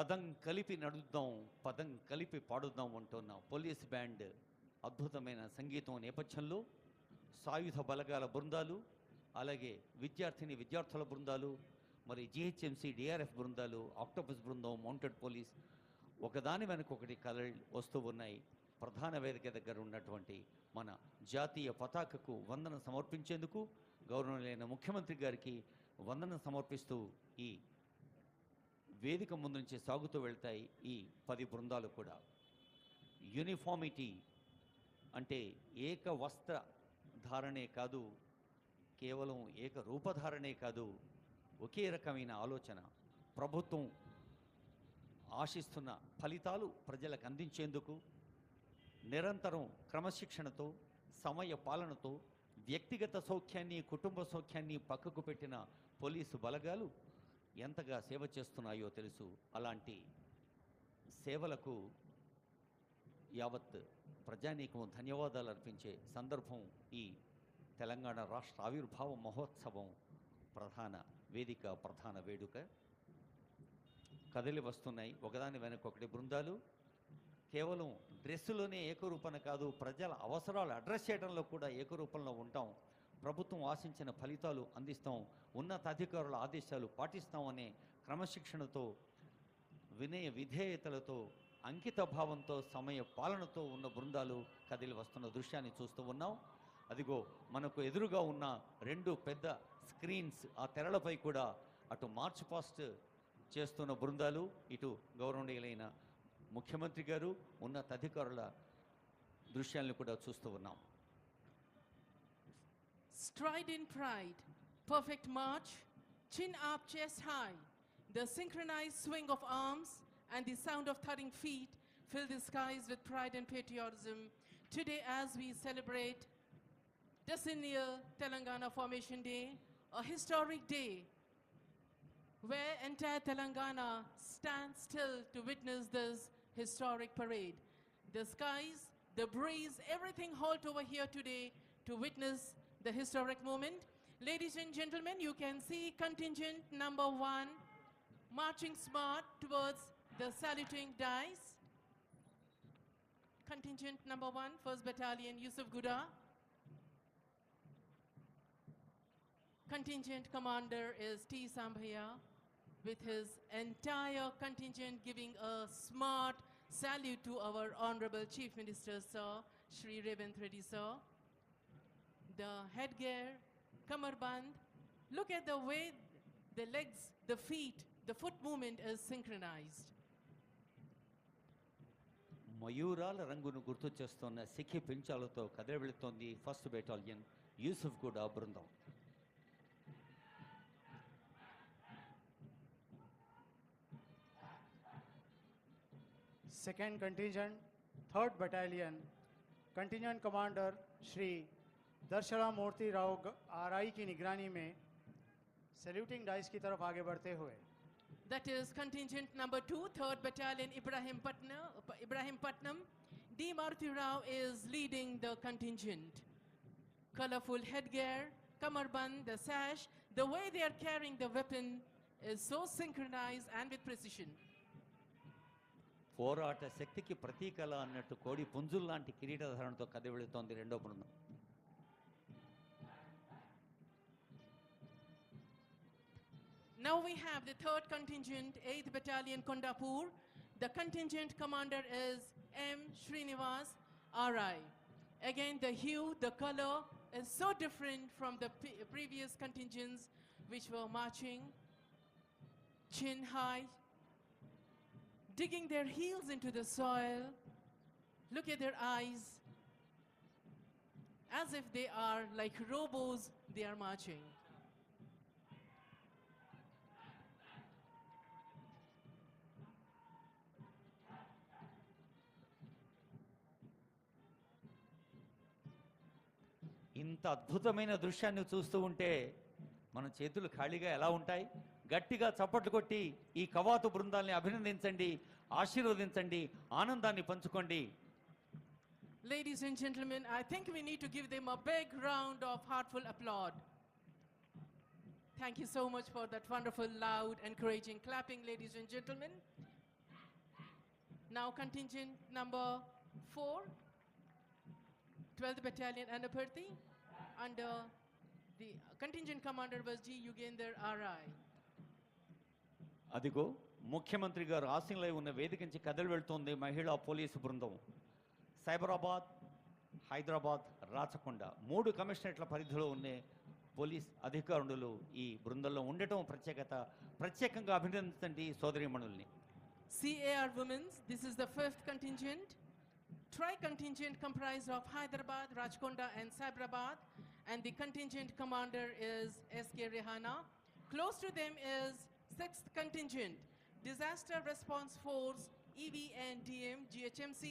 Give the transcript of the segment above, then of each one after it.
రథం కలిపి నడుద్దాం, పదం కలిపి పాడుద్దాం అంటున్న పోలీస్ బ్యాండ్ అద్భుతమైన సంగీతం నేపథ్యంలో సాయుధ బలగాల బృందాలు, అలాగే విద్యార్థుల బృందాలు, మరి జిహెచ్ఎంసి డిఆర్ఎఫ్ బృందాలు, ఆక్టోపస్ బృందం, మౌంటెడ్ పోలీస్ ఒకదాని వెనక ఒకటి కలలు వస్తూ ఉన్నాయి. ప్రధాన వేదిక దగ్గర ఉన్నటువంటి మన జాతీయ పతాకకు వందన సమర్పించేందుకు గౌరవనీయులైన ముఖ్యమంత్రి గారికి వందన సమర్పిస్తూ ఈ వేదిక ముందు నుంచి సాగుతూ వెళ్తాయి ఈ 10 బృందాలు కూడా. యూనిఫామిటీ అంటే ఏక వస్త్ర ధారణే కాదు, కేవలం ఏక రూపధారణే కాదు, ఒకే రకమైన ఆలోచన, ప్రభుత్వం ఆశిస్తున్న ఫలితాలు ప్రజలకు అందించేందుకు నిరంతరం క్రమశిక్షణతో, సమయ పాలనతో వ్యక్తిగత సౌఖ్యాన్ని, కుటుంబ సౌఖ్యాన్ని పక్కకు పెట్టిన పోలీసు బలగాలు ఎంతగా సేవ చేస్తున్నాయో తెలుసు. అలాంటి సేవలకు యావత్ ప్రజానీకం ధన్యవాదాలు అర్పించే సందర్భం ఈ తెలంగాణ రాష్ట్ర ఆవిర్భావ మహోత్సవం ప్రధాన వేదిక, ప్రధాన వేడుక. కదిలి వస్తున్నాయి ఒకదాని వెనక ఒకటి బృందాలు. కేవలం డ్రెస్సులోనే ఏకరూపణ కాదు, ప్రజల అవసరాలు అడ్రస్ చేయడంలో కూడా ఏకరూపంలో ఉంటాం. ప్రభుత్వం ఆశించిన ఫలితాలు అందిస్తాం, ఉన్నతాధికారుల ఆదేశాలు పాటిస్తాం అనే క్రమశిక్షణతో, వినయ విధేయతలతో, అంకిత భావంతో, సమయ పాలనతో ఉన్న బృందాలు కదిలి వస్తున్న దృశ్యాన్ని చూస్తూ ఉన్నాం. అదిగో మనకు ఎదురుగా ఉన్న 2 పెద్ద స్క్రీన్స్, ఆ తెరలపై కూడా అటు మార్చ్ పాస్ట్ చేస్తున్న బృందాలు, ఇటు గౌరవనీయులైన ముఖ్యమంత్రి గారు, ఉన్నతాధికారుల దృశ్యాలను కూడా చూస్తూ ఉన్నాం. Stride in pride, perfect march, chin up, chest high, the synchronized swing of arms and the sound of thudding feet fill the skies with pride and patriotism today as we celebrate decennial Telangana Formation Day, a historic day where entire Telangana stands still to witness this historic parade. The skies, the breeze, everything halt over here today to witness the historic moment. Ladies and gentlemen, you can see contingent number 1 marching smart towards the saluting dice. Contingent number 1, 1st Battalion, Yusuf Guda. Contingent commander is T. Sambhaya, with his entire contingent giving a smart salute to our Honorable Chief Minister, Sir, Shri Revanth Reddy, Sir. The headgear, kamarband, look at the way the legs, the feet, the foot movement is synchronized. మయూరాల రంగును గుర్తు చేస్తున్న సిఖి పించాలతో కదిలి వెళుతోంది 1st battalion Yusuf గూడా బృందం. Second contingent, 3rd battalion, contingent commander Shri दर्शना मूर्ति Rao RI की निगरानी में सैल्यूटिंग डाइस की तरफ आगे बढ़ते हुए. That is contingent number 2, 3rd battalion, Ibrahim Patnam. D. Maruti Rao is leading the contingent. Colorful headgear, kamarband, the sash, the way they are carrying the weapon is so synchronized and with precision. పోరాట శక్తికి ప్రతీకల అన్నట్టు కోడి పుంజుల్లాంటి కిరీటధారణతో కదిలి వెళుతోంది రెండో బృందం. Now we have the 3rd contingent, 8th battalion, Kondapur. The contingent commander is M. Srinivas R.I. Again, the hue, the color is so different from the previous contingents which were marching chin high, digging their heels into the soil. Look at their eyes, as if they are like robos, they are marching. ఇంత అద్భుతమైన దృశ్యాన్ని చూస్తూ ఉంటే మన చేతులు ఖాళీగా ఎలా ఉంటాయి? గట్టిగా చప్పట్లు కొట్టి ఈ కవాతు బృందాల్ని అభినందించండి, ఆశీర్వదించండి, ఆనందాన్ని పంచుకోండి. Ladies and gentlemen, I think we need to give them a big round of heartful applaud. Thank you so much for that wonderful, loud, encouraging clapping, ladies and gentlemen. Now contingent number 4, 12th Battalion Anaparthi, under the contingent commander was G. Yugender RI. అదిగో ముఖ్యమంత్రి గారు ఆశీనులై ఉన్న వేదిక నుంచి కదలి వెళ్తోంది మహిళా police బృందం. సైబరాబాద్, హైదరాబాద్, రాచకొండ 3 కమిషనరేట్ల పరిధిలో ఉన్న పోలీస్ అధికారులు ఈ బృందంలో ఉండటం ప్రత్యేకంగా అభినందించండి సోదరీమణుల్ని. CAR Women's, this is the 5th contingent. Tri-contingent comprised of Hyderabad, Rajkonda and Cyberabad, and the contingent commander is SK Rehana. Close to them is 6th contingent, Disaster Response Force, EVNDM, GHMC.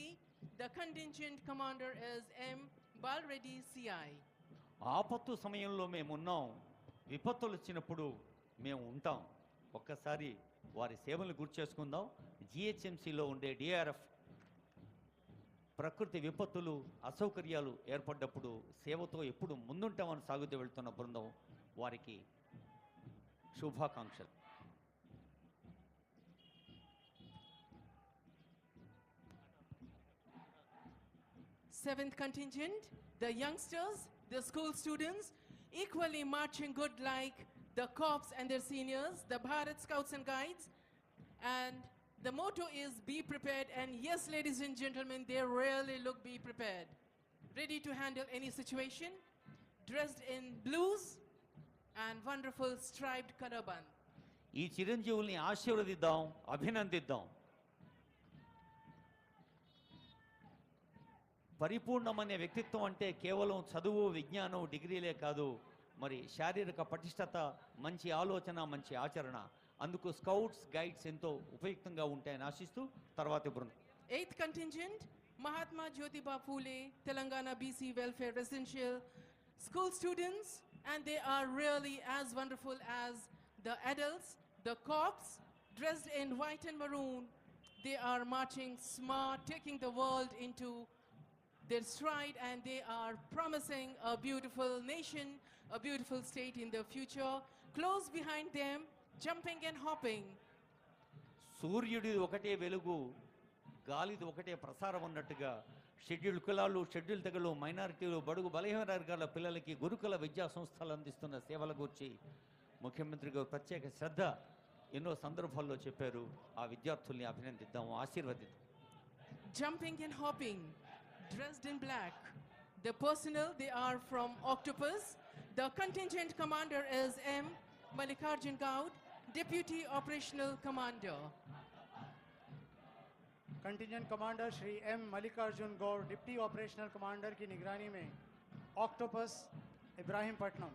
The contingent commander is M. Balreddy, CI. ఆపత్తు సమయంలో మేమున్నాం, విపత్తులు వచ్చినప్పుడు మేము ఉంటాం. ఒక్కసారి వారి సేవలను గుర్తు చేసుకుందాం. జిహెచ్ఎంసీలో ఉండే డిఆర్ఎఫ్ ప్రకృతి విపత్తులు, అసౌకర్యాలు ఏర్పడ్డప్పుడు సేవతో ఎప్పుడు ముందుంటామని సాగుతూ వెళ్తున్న బృందం, వారికి శుభాకాంక్షలు. Seventh contingent, the youngsters, the school students, equally marching good like the corps and their seniors, the Bharat Scouts and Guides. And the motto is be prepared. And yes, ladies and gentlemen, they really look be prepared. Ready to handle any situation, dressed in blues and wonderful striped karaban. ఈ చిరంజీవుల్ని ఆశీర్వదిద్దాం, అభినందిద్దాం. పరిపూర్ణమనే వ్యక్తిత్వం అంటే కేవలం చదువు, విజ్ఞానం, డిగ్రీలే కాదు, మరి శారీరక పటిష్టత, మంచి ఆలోచన, మంచి ఆచరణ. అందుకు స్కౌట్స్, గైడ్స్ ఎంతో ఉపయుక్తంగా ఉంటాయని ఆశిస్తూ తర్వాతి బృందం. 8th contingent, Mahatma Jyotiba Phule, Telangana BC Welfare Residential School students, and they are really as wonderful as the adults, the corps, dressed in white and maroon. They are marching smart, taking the world into their stride, and they are promising a beautiful nation, a beautiful state in the future. Close behind them, jumping and hopping. సూర్యుడి ఒకటే వెలుగు, గాలిది ఒకటే ప్రసారం అన్నట్టుగా schedule కులాలు, schedule తెగలు, మైనారిటీలు, బడుగు బలహీన వర్గాల పిల్లలకి గురుకుల విద్యా సంస్థలు అందిస్తున్న సేవల గురించి ముఖ్యమంత్రి గారు ప్రత్యేక శ్రద్ధ ఎన్నో సందర్భాల్లో చెప్పారు. ఆ విద్యార్థుల్ని అభినందిద్దాము, ఆశీర్వదిద్దాం. Jumping and hopping, dressed in black. The personnel, they are from Octopus. The contingent commander is M. Mallikarjun Gaud, Deputy Operational Commander. Contingent commander Shri M Mallikarjun Gaud deputy operational commander की निगरानी में ऑक्टोपस इब्राहिमपट्टनम.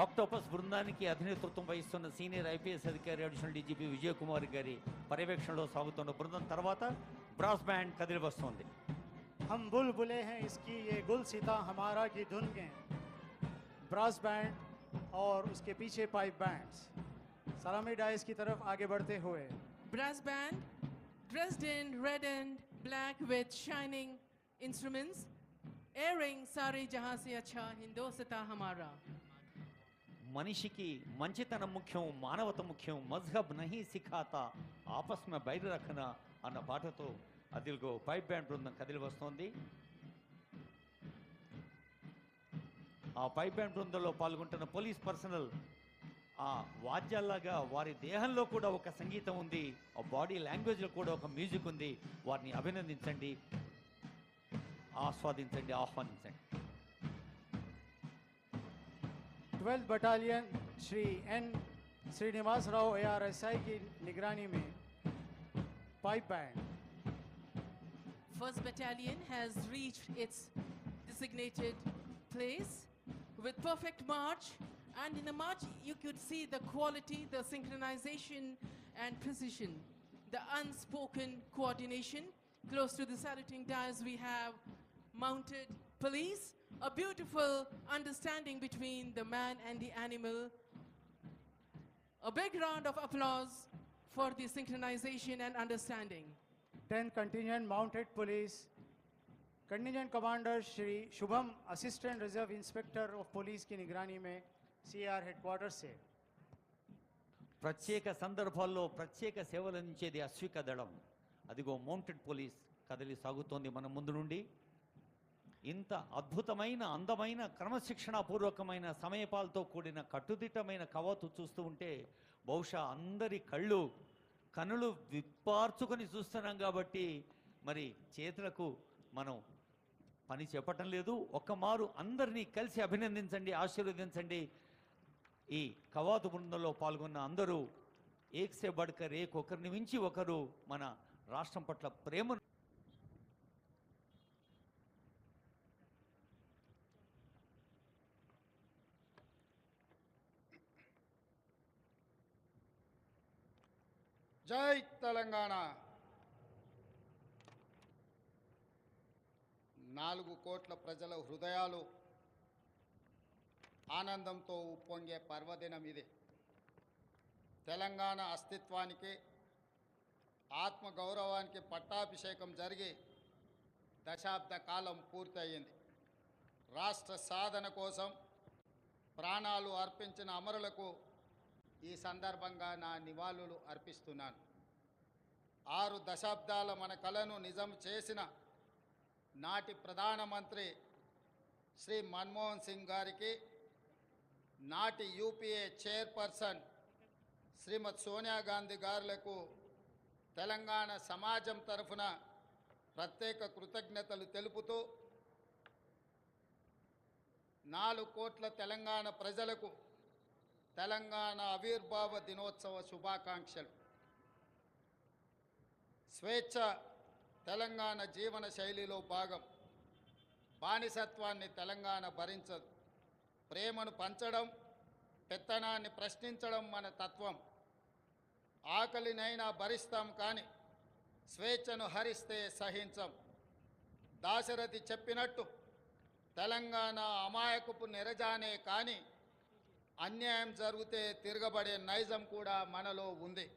ఆక్టోపస్ బృందానికి అధినేతృత్వం వహిస్తున్న సీనియర్ ఐపీఎస్ అధికారి additional DGP Vijay Kumar గారి పర్యవేక్షణలో సాగుతున్న బృందం తర్వాత బ్రాస్ బ్యాండ్ కదిలి వస్తోంది. हम बुलबुले हैं इसकी ये गुल सीता हमारा की धुन के ब्रास बैंड और उसके पीछे पाइप बैंड्स सलामी डाइस की तरफ आगे बढ़ते हुए. Brass band, dressed in red and black with shining instruments, airing Sare Jahan Se Acha Hindostan Hamara. మనిషికి మంచితనం ముఖ్యం, మానవత ముఖ్యం, మజ్హబ్ నహీ సిఖాతా ఆపస్ మే బైర్ రఖనా అన్న పాటతో అదిల్గో పైప్ బ్యాండ్ బృందం కదిలి వస్తోంది. ఆ పైప్ బ్యాండ్ బృందంలో పాల్గొంటున్న పోలీస్ పర్సనల్ ఆ వాద్యాల్లాగా వారి దేహంలో కూడా ఒక సంగీతం ఉంది, ఆ బాడీ లాంగ్వేజ్లో కూడా ఒక మ్యూజిక్ ఉంది. వారిని అభినందించండి, ఆస్వాదించండి, ఆహ్వానించండి. 12th battalion Shri N Srinivas Rao ARSI की निगरानी में pipe band. 1st Battalion has reached its designated place with perfect march, and in the march you could see the quality, the synchronization and precision, the unspoken coordination. Close to the saluting dais we have mounted police, a beautiful understanding between the man and the animal. A big round of applause for the synchronization and understanding. 10th contingent mounted police contingent commander Shri Shubham assistant reserve inspector of police की निगरानी में CR headquarter से। ప్రత్యేక సందర్భాల్లో ప్రత్యేక సేవలు అందించేది అశ్విక దళం. అదిగో మౌంటెడ్ పోలీస్ కదలి సాగుతోంది మన ముందు నుండి. ఇంత అద్భుతమైన అందమైన క్రమశిక్షణాపూర్వకమైన సమయపాలతో కూడిన కట్టుదిట్టమైన కవాతు చూస్తూ ఉంటే బహుశా అందరి కనులు విప్పార్చుకొని చూస్తున్నాం కాబట్టి మరి చేతులకు మనం పని చెప్పటం లేదు. ఒక్కమారు అందరినీ కలిసి అభినందించండి, ఆశీర్వదించండి. ఈ కవాతు బృందంలో పాల్గొన్న అందరూ ఏక్సే బడ్కర్ ఒకరిని మించి ఒకరు మన రాష్ట్రం పట్ల ప్రేమ. జై తెలంగాణ. 4 కోట్ల ప్రజల హృదయాలు ఆనందంతో ఉప్పొంగే పర్వదినం ఇది. తెలంగాణ అస్తిత్వానికి ఆత్మగౌరవానికి పట్టాభిషేకం జరిగి దశాబ్ద కాలం పూర్తయింది. రాష్ట్ర సాధన కోసం ప్రాణాలు అర్పించిన అమరులకు ఈ సందర్భంగా నా నివాళులు అర్పిస్తున్నాను. 6 దశాబ్దాల మన కలను నిజం చేసిన నాటి ప్రధానమంత్రి శ్రీ మన్మోహన్ సింగ్ గారికి, నాటి యూపీఏ చైర్పర్సన్ శ్రీమతి సోనియా గాంధీ గారులకు తెలంగాణ సమాజం తరఫున ప్రత్యేక కృతజ్ఞతలు తెలుపుతూ 4 కోట్ల తెలంగాణ ప్రజలకు తెలంగాణ ఆవిర్భావ దినోత్సవ శుభాకాంక్షలు. స్వేచ్ఛ తెలంగాణ జీవన శైలిలో భాగం. బానిసత్వాన్ని తెలంగాణ భరించదు. ప్రేమను పంచడం, పెత్తనాన్ని ప్రశ్నించడం మన తత్వం. ఆకలినైనా భరిస్తాం కానీ స్వేచ్ఛను హరిస్తే సహించం. దాశరథి చెప్పినట్టు తెలంగాణ అమాయకపు నెరజానే కానీ అన్యాయం జరిగితే తిరగబడే నైజం కూడా మనలో ఉంది.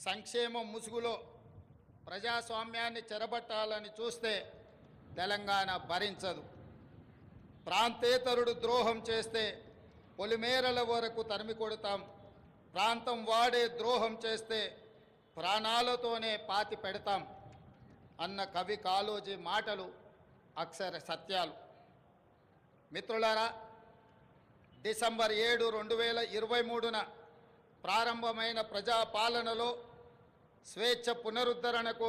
సంక్షేమం ముసుగులో ప్రజాస్వామ్యాన్ని చెరబట్టాలని చూస్తే తెలంగాణ భరించదు. ప్రాంతేతరుడు ద్రోహం చేస్తే పొలిమేరల వరకు తరిమి కొడతాం. ప్రాంతం వాడే ద్రోహం చేస్తే ప్రాణాలతోనే పాతి పెడతాం అన్న కవి కాళోజీ మాటలు అక్షర సత్యాలు. మిత్రులారా, డిసెంబర్ 7, 2023న ప్రారంభమైన ప్రజాపాలనలో స్వేచ్ఛ పునరుద్ధరణకు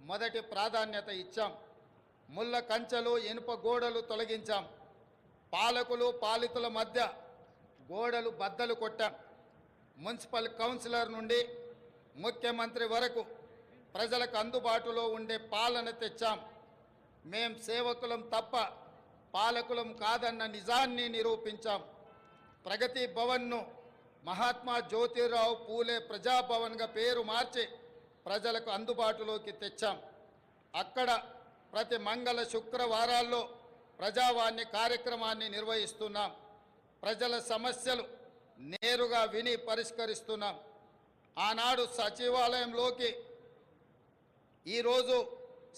మొదటి ప్రాధాన్యత ఇచ్చాం. ముళ్ళ కంచెలు, ఇనుప గోడలు తొలగించాం. పాలకులు పాలితుల మధ్య గోడలు బద్దలు కొట్టాం. మున్సిపల్ కౌన్సిలర్ నుండి ముఖ్యమంత్రి వరకు ప్రజలకు అందుబాటులో ఉండే పాలన తెచ్చాం. మేం సేవకులం తప్ప పాలకులం కాదన్న నిజాన్ని నిరూపించాం. ప్రగతి భవన్ను మహాత్మా జ్యోతిరావు పూలే ప్రజాభవన్గా పేరు మార్చి ప్రజలకు అందుబాటులోకి తెచ్చాం. అక్కడ ప్రతి మంగళ శుక్రవారాల్లో ప్రజావాణి కార్యక్రమాన్ని నిర్వహిస్తున్నాం. ప్రజల సమస్యలు నేరుగా విని పరిష్కరిస్తున్నాం. ఆనాడు సచివాలయంలోకి ఈరోజు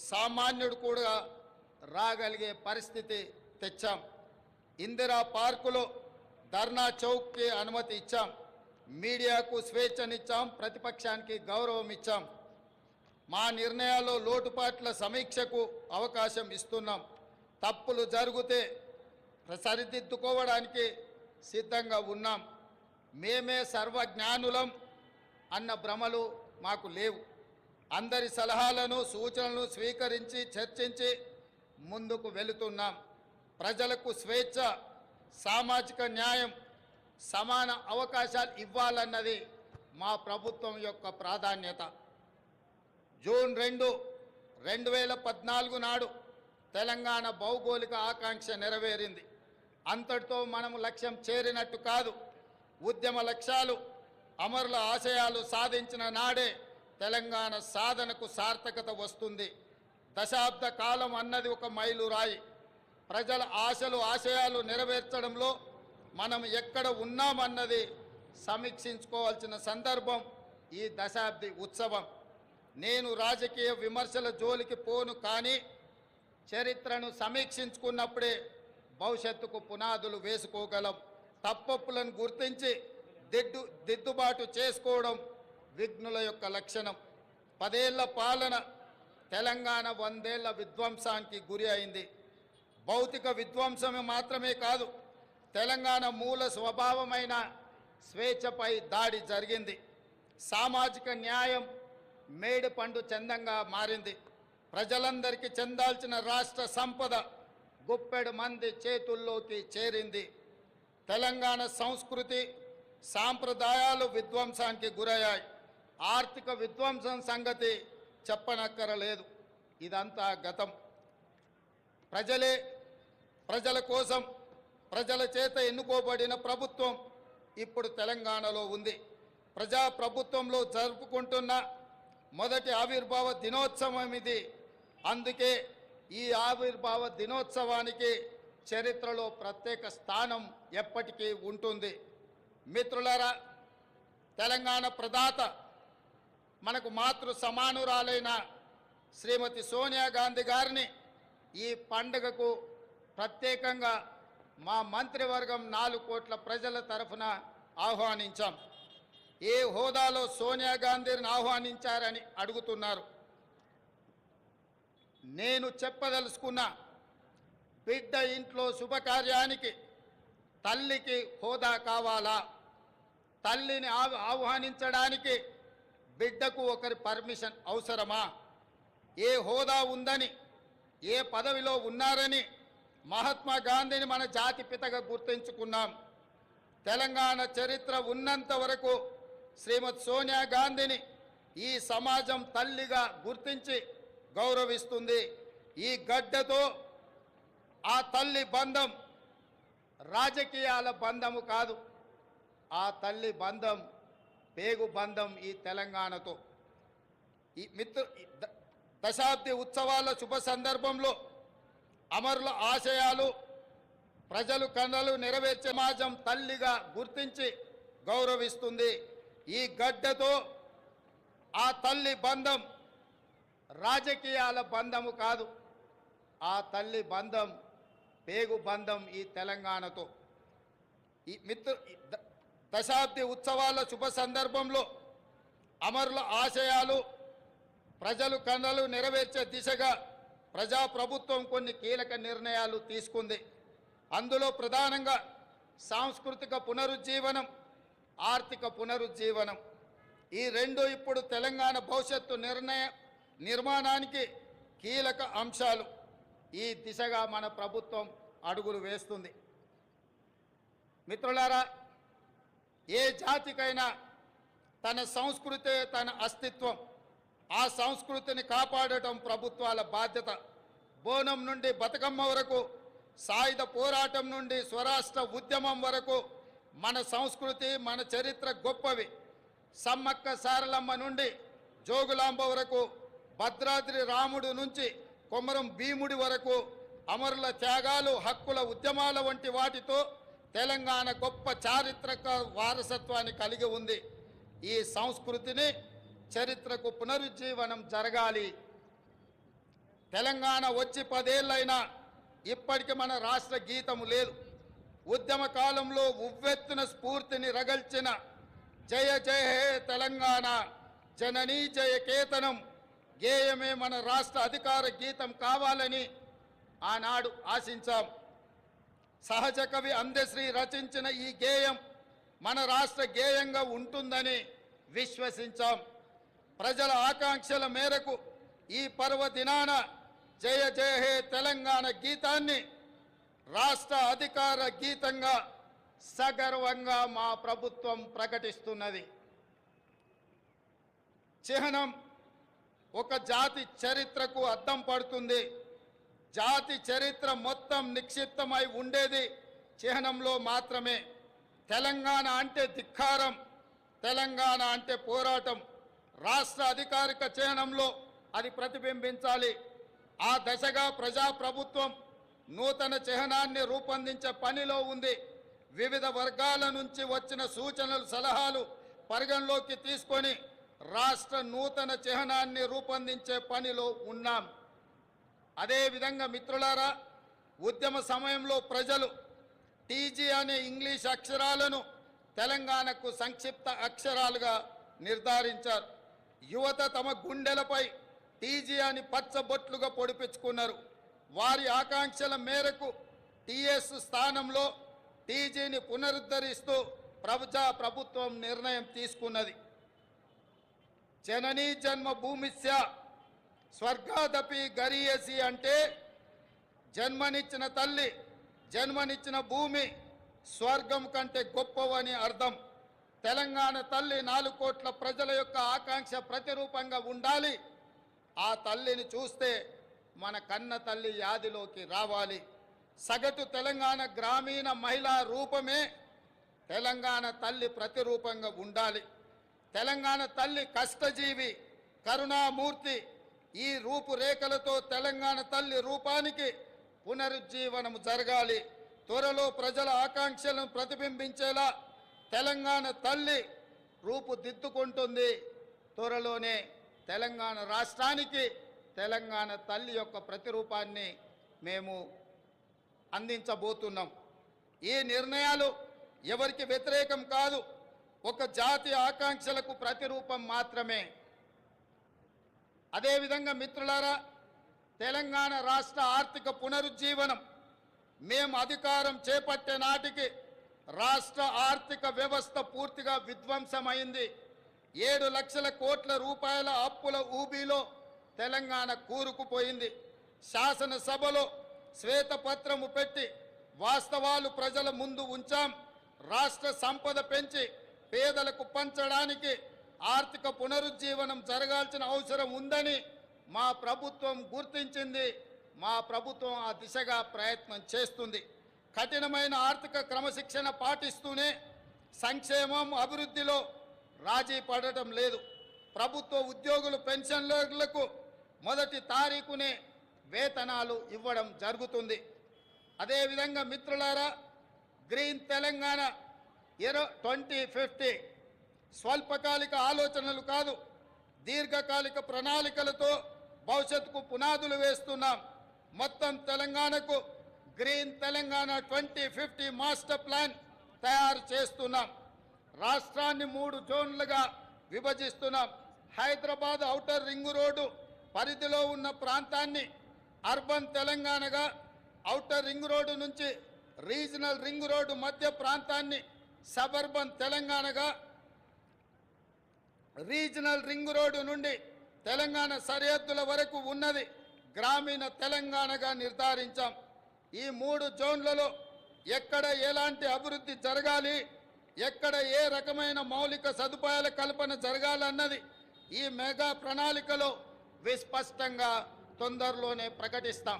సామాన్యుడు కూడా రాగలిగే పరిస్థితి తెచ్చాం. ఇందిరా పార్కులో ధర్నా చౌక్కి అనుమతి ఇచ్చాం. మీడియాకు స్వేచ్ఛనిచ్చాం. ప్రతిపక్షానికి గౌరవం ఇచ్చాం. మా నిర్ణయాల్లో లోటుపాట్ల సమీక్షకు అవకాశం ఇస్తున్నాం. తప్పులు జరిగితే సరిదిద్దుకోవడానికి సిద్ధంగా ఉన్నాం. మేమే సర్వజ్ఞానులం అన్న భ్రమలు మాకు లేవు. అందరి సలహాలను సూచనలను స్వీకరించి చర్చించి ముందుకు వెళుతున్నాం. ప్రజలకు స్వేచ్ఛ, సామాజిక న్యాయం, సమాన అవకాశాలు ఇవ్వాలన్నది మా ప్రభుత్వం యొక్క ప్రాధాన్యత. జూన్ 2, 2014 నాడు తెలంగాణ భౌగోళిక ఆకాంక్ష నెరవేరింది. అంతటితో మనము లక్ష్యం చేరినట్టు కాదు. ఉద్యమ లక్ష్యాలు, అమరుల ఆశయాలు సాధించిన నాడే తెలంగాణ సాధనకు సార్థకత వస్తుంది. దశాబ్ద కాలం అన్నది ఒక మైలురాయి. ప్రజల ఆశలు, ఆశయాలు నెరవేర్చడంలో మనం ఎక్కడ ఉన్నామన్నది సమీక్షించుకోవాల్సిన సందర్భం ఈ దశాబ్ది ఉత్సవం. నేను రాజకీయ విమర్శల జోలికి పోను, కానీ చరిత్రను సమీక్షించుకున్నప్పుడే భవిష్యత్తుకు పునాదులు వేసుకోగలం. తప్పొప్పులను గుర్తించి దిద్దుబాటు చేసుకోవడం విఘ్నుల యొక్క లక్షణం. 10 ఏళ్ల పాలన తెలంగాణ 100 ఏళ్ల విధ్వంసానికి గురి అయింది. భౌతిక విధ్వంసమే మాత్రమే కాదు, తెలంగాణ మూల స్వభావమైన స్వేచ్ఛపై దాడి జరిగింది. సామాజిక న్యాయం మేడి పండు చందంగా మారింది. ప్రజలందరికీ చెందాల్సిన రాష్ట్ర సంపద గుప్పెడు మంది చేతుల్లోకి చేరింది. తెలంగాణ సంస్కృతి సాంప్రదాయాలు విధ్వంసానికి గురయ్యాయి. ఆర్థిక విధ్వంసం సంగతి చెప్పనక్కరలేదు. ఇదంతా గతం. ప్రజల కోసం ప్రజల చేత ఎన్నుకోబడిన ప్రభుత్వం ఇప్పుడు తెలంగాణలో ఉంది. ప్రజా ప్రభుత్వంలో జరుపుకుంటున్న మొదటి ఆవిర్భావ దినోత్సవం ఇది. అందుకే ఈ ఆవిర్భావ దినోత్సవానికి చరిత్రలో ప్రత్యేక స్థానం ఎప్పటికీ ఉంటుంది. మిత్రులారా, తెలంగాణ ప్రదాత మనకు మాతృ సమానురాలైన శ్రీమతి సోనియా గాంధీ గారిని ఈ పండుగకు ప్రత్యేకంగా మా మంత్రివర్గం 4 కోట్ల ప్రజల తరఫున ఆహ్వానించాం. ఏ హోదాలో సోనియా గాంధీని ఆహ్వానించారని అడుగుతున్నారు. నేను చెప్పదలుచుకున్న బిడ్డ ఇంట్లో శుభకార్యానికి తల్లికి హోదా కావాలా? తల్లిని ఆహ్వానించడానికి బిడ్డకు ఒకరి పర్మిషన్ అవసరమా? ఏ హోదా ఉందని, ఏ పదవిలో ఉన్నారని మహాత్మా గాంధీని మన జాతి పితగా గుర్తించుకున్నాం. తెలంగాణ చరిత్ర ఉన్నంత వరకు శ్రీమతి సోనియా గాంధీని ఈ సమాజం తల్లిగా గుర్తించి గౌరవిస్తుంది. ఈ గడ్డతో ఆ తల్లి బంధం రాజకీయాల బంధము కాదు. ఆ తల్లి బంధం పేగు బంధం ఈ తెలంగాణతో. ఈ దశాబ్ది ఉత్సవాల శుభ సందర్భంలో అమరుల ఆశయాలు ప్రజలు కళలు నెరవేర్చే సమాజం తల్లిగా గుర్తించి గౌరవిస్తుంది. ఈ గడ్డతో ఆ తల్లి బంధం రాజకీయాల బంధము కాదు. ఆ తల్లి బంధం పేగు బంధం ఈ తెలంగాణతో. ఈ దశాబ్ది ఉత్సవాల శుభ సందర్భంలో అమరుల ఆశయాలు ప్రజలు కళలు నెరవేర్చే దిశగా ప్రజాప్రభుత్వం కొన్ని కీలక నిర్ణయాలు తీసుకుంది. అందులో ప్రధానంగా సాంస్కృతిక పునరుజ్జీవనం, ఆర్థిక పునరుజ్జీవనం. ఈ రెండు ఇప్పుడు తెలంగాణ భవిష్యత్తు నిర్మాణానికి కీలక అంశాలు. ఈ దిశగా మన ప్రభుత్వం అడుగులు వేస్తుంది. మిత్రులారా, ఏ జాతికైనా తన సంస్కృతే తన అస్తిత్వం. ఆ సంస్కృతిని కాపాడటం ప్రభుత్వాల బాధ్యత. బోనం నుండి బతుకమ్మ వరకు, సాయుధ పోరాటం నుండి స్వరాష్ట్ర ఉద్యమం వరకు మన సంస్కృతి, మన చరిత్ర గొప్పవి. సమ్మక్క సారలమ్మ నుండి జోగులాంబ వరకు, భద్రాద్రి రాముడు నుంచి కొమరం భీముడి వరకు అమరుల త్యాగాలు, హక్కుల ఉద్యమాల వంటి వాటితో తెలంగాణ గొప్ప చారిత్రక వారసత్వాన్ని కలిగి ఉంది. ఈ సంస్కృతిని, చరిత్రకు పునరుజ్జీవనం జరగాలి. తెలంగాణ వచ్చి 10 ఏళ్ళైనా ఇప్పటికి మన రాష్ట్ర గీతము లేదు. ఉద్యమ కాలంలో ఉవ్వెత్తున స్ఫూర్తిని రగల్చిన జయ జయ హే తెలంగాణ జననీ జయ కేతనం గేయమే మన రాష్ట్ర అధికార గీతం కావాలని ఆనాడు ఆశించాం. సహజ కవి అందశ్రీ రచించిన ఈ గేయం మన రాష్ట్ర గేయంగా ఉంటుందని విశ్వసించాం. ప్రజల ఆకాంక్షల మేరకు ఈ పర్వదినాన జయ జయ హే తెలంగాణ గీతాన్ని రాష్ట్ర అధికార గీతంగా సగర్వంగా మా ప్రభుత్వం ప్రకటిస్తున్నది. చిహ్నం ఒక జాతి చరిత్రకు అద్దం పడుతుంది. జాతి చరిత్ర మొత్తం నిక్షిప్తమై ఉండేది చిహ్నంలో మాత్రమే. తెలంగాణ అంటే ధిక్కారం, తెలంగాణ అంటే పోరాటం. రాష్ట్ర అధికారిక చిహ్నంలో అది ప్రతిబింబించాలి. ఆ దశగా ప్రజాప్రభుత్వం నూతన చిహ్నాన్ని రూపొందించే పనిలో ఉంది. వివిధ వర్గాల నుంచి వచ్చిన సూచనలు, సలహాలు పరిగణలోకి తీసుకొని రాష్ట్ర నూతన చిహ్నాన్ని రూపొందించే పనిలో ఉన్నాం. అదేవిధంగా మిత్రులారా, ఉద్యమ సమయంలో ప్రజలు టీజీ అనే ఇంగ్లీష్ అక్షరాలను తెలంగాణకు సంక్షిప్త అక్షరాలుగా నిర్ధారించారు. యువత తమ గుండెలపై టీజీ అని పచ్చబొట్లుగా పొడిపించుకున్నారు. వారి ఆకాంక్షల మేరకు టీఎస్ స్థానంలో టీజీని పునరుద్ధరిస్తూ ప్రభుత్వం నిర్ణయం తీసుకున్నది. జననీ జన్మభూమిస్య స్వర్గాదపి గరీయసి అంటే జన్మనిచ్చిన తల్లి, జన్మనిచ్చిన భూమి స్వర్గం కంటే గొప్పవని అర్థం. తెలంగాణ తల్లి 4 కోట్ల ప్రజల యొక్క ఆకాంక్ష ప్రతిరూపంగా ఉండాలి. ఆ తల్లిని చూస్తే మన కన్న తల్లి యాదిలోకి రావాలి. సగటు తెలంగాణ గ్రామీణ మహిళా రూపమే తెలంగాణ తల్లి ప్రతిరూపంగా ఉండాలి. తెలంగాణ తల్లి కష్టజీవి, కరుణామూర్తి. ఈ రూపురేఖలతో తెలంగాణ తల్లి రూపానికి పునరుజ్జీవనం జరగాలి. త్వరలో ప్రజల ఆకాంక్షలను ప్రతిబింబించేలా తెలంగాణ తల్లి రూపుదిద్దుకుంటుంది. త్వరలోనే తెలంగాణ రాష్ట్రానికి తెలంగాణ తల్లి యొక్క ప్రతిరూపాన్ని మేము అందించబోతున్నాం. ఈ నిర్ణయాలు ఎవరికి వ్యతిరేకం కాదు, ఒక జాతి ఆకాంక్షలకు ప్రతిరూపం మాత్రమే. అదేవిధంగా మిత్రులారా, తెలంగాణ రాష్ట్ర ఆర్థిక పునరుజ్జీవనం మేము అధికారం చేపట్టే నాటికి రాష్ట్ర ఆర్థిక వ్యవస్థ పూర్తిగా విధ్వంసమైంది. 7 లక్షల కోట్ల రూపాయల అప్పుల ఊబిలో తెలంగాణ కూరుకుపోయింది. శాసనసభలో శ్వేతపత్రము పెట్టి వాస్తవాలు ప్రజల ముందు ఉంచాం. రాష్ట్ర సంపద పెంచి పేదలకు పంచడానికి ఆర్థిక పునరుజ్జీవనం జరగాల్సిన అవసరం ఉందని మా ప్రభుత్వం గుర్తించింది. మా ప్రభుత్వం ఆ దిశగా ప్రయత్నం చేస్తుంది. కఠినమైన ఆర్థిక క్రమశిక్షణ పాటిస్తూనే సంక్షేమం, అభివృద్ధిలో రాజీ పడటం లేదు. ప్రభుత్వ ఉద్యోగులు పెన్షన్లకు మొదటి తారీఖునే వేతనాలు ఇవ్వడం జరుగుతుంది. అదేవిధంగా మిత్రులారా, గ్రీన్ తెలంగాణ 2050 స్వల్పకాలిక ఆలోచనలు కాదు, దీర్ఘకాలిక ప్రణాళికలతో భవిష్యత్తుకు పునాదులు వేస్తున్నాం. మొత్తం తెలంగాణకు గ్రీన్ తెలంగాణ 2050 మాస్టర్ ప్లాన్ తయారు చేస్తున్నాం. రాష్ట్రాన్ని 3 జోన్లుగా విభజిస్తున్నాం. హైదరాబాద్ ఔటర్ రింగ్ రోడ్డు పరిధిలో ఉన్న ప్రాంతాన్ని అర్బన్ తెలంగాణగా, ఔటర్ రింగ్ రోడ్డు నుంచి రీజనల్ రింగ్ రోడ్డు మధ్య ప్రాంతాన్ని సబర్బన్ తెలంగాణగా, రీజనల్ రింగ్ రోడ్డు నుండి తెలంగాణ సరిహద్దుల వరకు ఉన్నది గ్రామీణ తెలంగాణగా నిర్ధారించాం. ఈ 3 జోన్లలో ఎక్కడ ఎలాంటి అభివృద్ధి జరగాలి, ఎక్కడ ఏ రకమైన మౌలిక సదుపాయాల కల్పన జరగాలన్నది ఈ మెగా ప్రణాళికలో విస్పష్టంగా తొందరలోనే ప్రకటిస్తాం.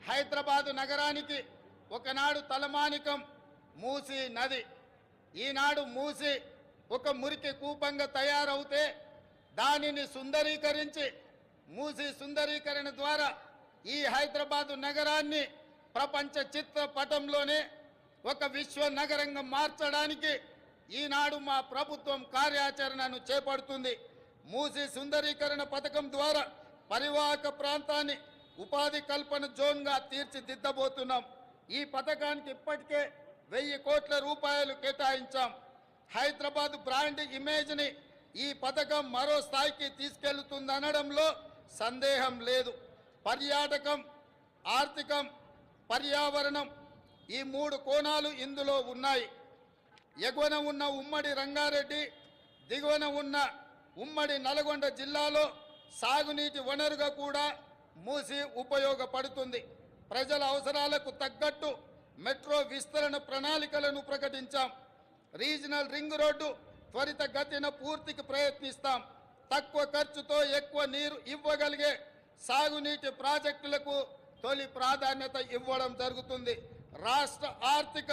హైదరాబాదు నగరానికి ఒకనాడు తలమానికం మూసీ నది. ఈనాడు మూసీ ఒక మురికి కూపంగా తయారవుతే దానిని సుందరీకరించి, మూసీ సుందరీకరణ ద్వారా ఈ హైదరాబాదు నగరాన్ని ప్రపంచ చిత్రపటంలోనే ఒక విశ్వ నగరంగా మార్చడానికి ఈనాడు మా ప్రభుత్వం కార్యాచరణను చేపడుతుంది. మూసీ సుందరీకరణ పథకం ద్వారా పరివాహక ప్రాంతాన్ని ఉపాధి కల్పన జోన్గా తీర్చిదిద్దబోతున్నాం. ఈ పథకానికి ఇప్పటికే 1000 కోట్ల రూపాయలు కేటాయించాం. హైదరాబాద్ బ్రాండ్ ఇమేజ్ని ఈ పథకం మరో స్థాయికి తీసుకెళ్తుందనడంలో సందేహం లేదు. పర్యాటకం, ఆర్థికం, పర్యావరణం ఈ 3 కోణాలు ఇందులో ఉన్నాయి. ఎగువన ఉన్న ఉమ్మడి రంగారెడ్డి, దిగువన ఉన్న ఉమ్మడి నల్గొండ జిల్లాలో సాగునీటి వనరుగా కూడా మూసీ ఉపయోగపడుతుంది. ప్రజల అవసరాలకు తగ్గట్టు మెట్రో విస్తరణ ప్రణాళికలను ప్రకటించాం. రీజనల్ రింగ్ రోడ్డు త్వరితగతిన పూర్తికి ప్రయత్నిస్తాం. తక్కువ ఖర్చుతో ఎక్కువ నీరు ఇవ్వగలిగే సాగునీటి ప్రాజెక్టులకు తొలి ప్రాధాన్యత ఇవ్వడం జరుగుతుంది. రాష్ట్ర ఆర్థిక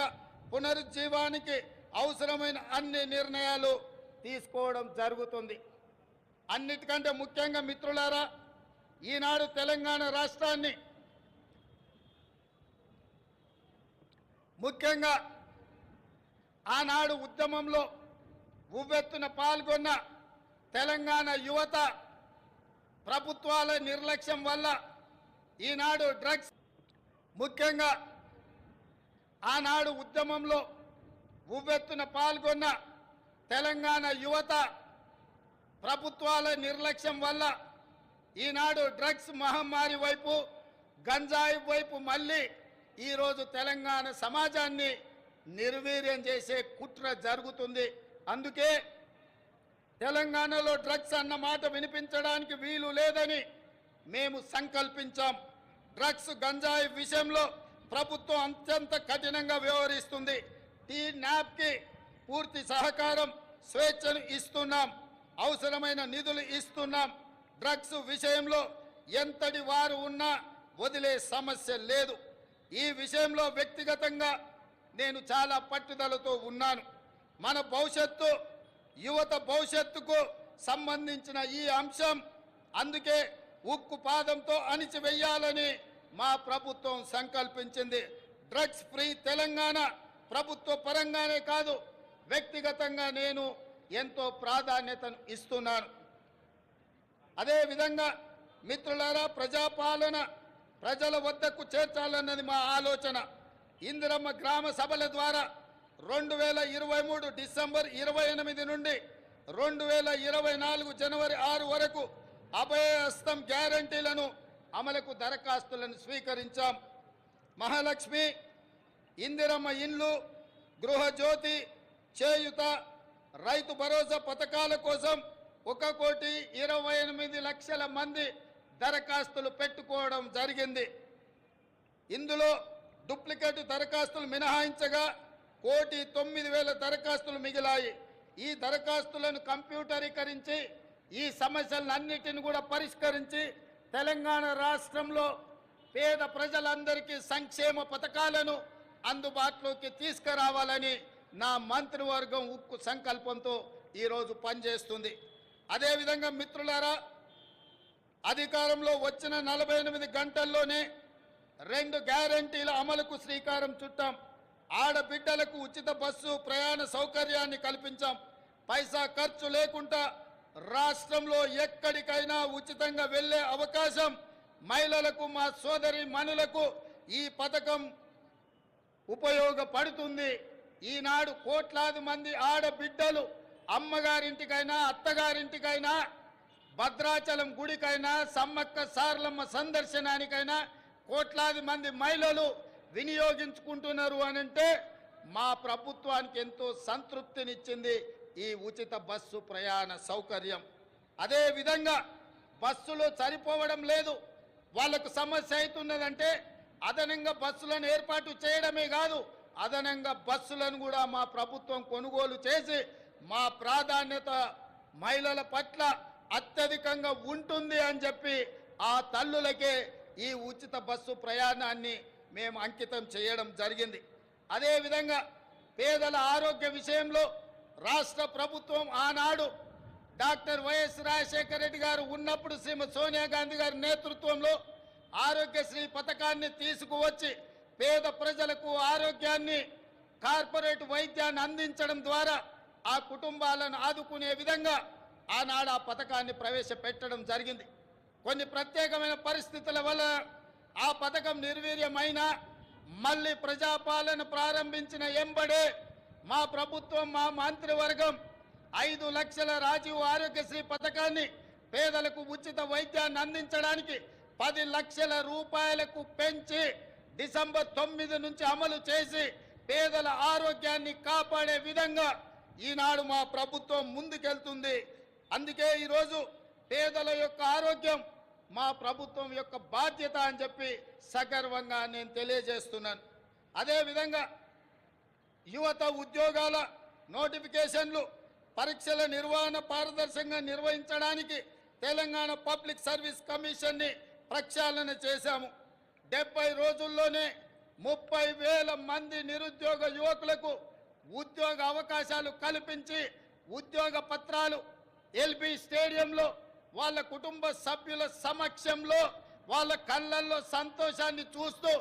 పునరుజ్జీవానికి అవసరమైన అన్ని నిర్ణయాలు తీసుకోవడం జరుగుతుంది. అన్నిటికంటే ముఖ్యంగా మిత్రులారా, ఈనాడు తెలంగాణ రాష్ట్రాన్ని ముఖ్యంగా ఆనాడు ఉద్యమంలో ఉవ్వెత్తున పాల్గొన్న తెలంగాణ యువత ప్రభుత్వాల నిర్లక్ష్యం వల్ల ఈనాడు డ్రగ్స్ ముఖ్యంగా ఆనాడు ఉద్యమంలో ఉవ్వెత్తున పాల్గొన్న తెలంగాణ యువత ప్రభుత్వాల నిర్లక్ష్యం వల్ల ఈనాడు డ్రగ్స్ మహమ్మారి వైపు గంజాయి వైపు మళ్ళీ ఈరోజు తెలంగాణ సమాజాన్ని నిర్వీర్యం చేసే కుట్ర జరుగుతుంది. అందుకే తెలంగాణలో డ్రగ్స్ అన్న మాట వినిపించడానికి వీలు లేదని మేము సంకల్పించాం. డ్రగ్స్ గంజాయి విషయంలో ప్రభుత్వం అత్యంత కఠినంగా వ్యవహరిస్తుంది. టీ-న్యాప్కి పూర్తి సహకారం స్వేచ్ఛను ఇస్తున్నాం, అవసరమైన నిధులు ఇస్తున్నాం. డ్రగ్స్ విషయంలో ఎంతటి వారు ఉన్నా వదిలే సమస్య లేదు. ఈ విషయంలో వ్యక్తిగతంగా నేను చాలా పట్టుదలతో ఉన్నాను. మన భవిష్యత్తు, యువత భవిష్యత్తుకు సంబంధించిన ఈ అంశం అందుకే ఉక్కు పాదంతో అణిచివేయాలని మా ప్రభుత్వం సంకల్పించింది. డ్రగ్స్ ఫ్రీ తెలంగాణ ప్రభుత్వ పరంగానే కాదు, వ్యక్తిగతంగా నేను ఎంతో ప్రాధాన్యతను ఇస్తున్నాను. అదేవిధంగా మిత్రులారా, ప్రజాపాలన ప్రజల వద్దకు చేర్చాలన్నది మా ఆలోచన. ఇందిరమ్మ గ్రామ సభల ద్వారా 2023 డిసెంబర్ 28 నుండి 2024 జనవరి 6 వరకు అభయహస్తం గ్యారంటీలను అమలుకు దరఖాస్తులను స్వీకరించాం. మహాలక్ష్మి, ఇందిరమ్మ ఇండ్లు, గృహజ్యోతి, చేయుత, రైతు భరోసా పథకాల కోసం 1,28,00,000 మంది దరఖాస్తులు పెట్టుకోవడం జరిగింది. ఇందులో డూప్లికేట్ దరఖాస్తులు మినహాయించగా 1,09,000 దరఖాస్తులు మిగిలాయి. ఈ దరఖాస్తులను కంప్యూటరీకరించి ఈ సమస్యలన్నిటిని కూడా పరిష్కరించి తెలంగాణ రాష్ట్రంలో పేద ప్రజలందరికీ సంక్షేమ పథకాలను అందుబాటులోకి తీసుకురావాలని నా మంత్రివర్గం ఉక్కు సంకల్పంతో ఈరోజు పనిచేస్తుంది. అదేవిధంగా మిత్రులారా, అధికారంలో వచ్చిన 48 గంటల్లోనే 2 గ్యారంటీల అమలుకు శ్రీకారం చుట్టాం. ఆడబిడ్డలకు ఉచిత బస్సు ప్రయాణ సౌకర్యాన్ని కల్పించాం. పైసా ఖర్చు లేకుండా రాష్ట్రంలో ఎక్కడికైనా ఉచితంగా వెళ్ళే అవకాశం మహిళలకు, మా సోదరి మనులకు ఈ పథకం ఉపయోగపడుతుంది. ఈనాడు కోట్లాది మంది ఆడబిడ్డలు అమ్మగారింటికైనా అత్తగారింటికైనా భద్రాచలం గుడికైనా సమ్మక్క సారలమ్మ సందర్శనానికైనా కోట్లాది మంది మహిళలు వినియోగించుకుంటున్నారు అనంటే మా ప్రభుత్వానికి ఎంతో సంతృప్తినిచ్చింది ఈ ఉచిత బస్సు ప్రయాణ సౌకర్యం. అదేవిధంగా బస్సులు సరిపోవడం లేదు, వాళ్ళకు సమస్య అవుతున్నదంటే అదనంగా బస్సులను ఏర్పాటు చేయడమే కాదు, అదనంగా బస్సులను కూడా మా ప్రభుత్వం కొనుగోలు చేసి మా ప్రాధాన్యత మహిళల పట్ల అత్యధికంగా ఉంటుంది అని చెప్పి ఆ తల్లులకే ఈ ఉచిత బస్సు ప్రయాణాన్ని మేము అంకితం చేయడం జరిగింది. అదేవిధంగా పేదల ఆరోగ్య విషయంలో రాష్ట్ర ప్రభుత్వం ఆనాడు డాక్టర్ వైఎస్ రాజశేఖర రెడ్డి గారు ఉన్నప్పుడు శ్రీమతి సోనియా గాంధీ గారి నేతృత్వంలో ఆరోగ్యశ్రీ పథకాన్ని తీసుకువచ్చి పేద ప్రజలకు ఆరోగ్యాన్ని, కార్పొరేట్ వైద్యాన్ని అందించడం ద్వారా ఆ కుటుంబాలను ఆదుకునే విధంగా ఆనాడు ఆ పథకాన్ని ప్రవేశపెట్టడం జరిగింది. కొన్ని ప్రత్యేకమైన పరిస్థితుల వల్ల ఆ పథకం నిర్వీర్యమైనా మళ్ళీ ప్రజాపాలన ప్రారంభించిన ఎంబడే మా ప్రభుత్వం, మా మంత్రివర్గం 5 లక్షల రాజీవ్ ఆరోగ్యశ్రీ పథకాన్ని పేదలకు ఉచిత వైద్యాన్ని అందించడానికి 10 లక్షల రూపాయలకు పెంచి డిసెంబర్ 9 నుంచి అమలు చేసి పేదల ఆరోగ్యాన్ని కాపాడే విధంగా ఈనాడు మా ప్రభుత్వం ముందుకెళ్తుంది. అందుకే ఈరోజు పేదల యొక్క ఆరోగ్యం మా ప్రభుత్వం యొక్క బాధ్యత అని చెప్పి సగర్వంగా నేను తెలియజేస్తున్నాను. అదేవిధంగా యువత ఉద్యోగాల నోటిఫికేషన్లు, పరీక్షల నిర్వహణ పారదర్శకంగా నిర్వహించడానికి తెలంగాణ పబ్లిక్ సర్వీస్ కమిషన్ని ప్రక్షాళన చేశాము. 70 రోజుల్లోనే 30,000 మంది నిరుద్యోగ యువకులకు ఉద్యోగ అవకాశాలు కల్పించి ఉద్యోగ పత్రాలు ఎల్బీ స్టేడియంలో వాళ్ళ కుటుంబ సభ్యుల సమక్షంలో వాళ్ళ కళ్ళల్లో సంతోషాన్ని చూస్తూ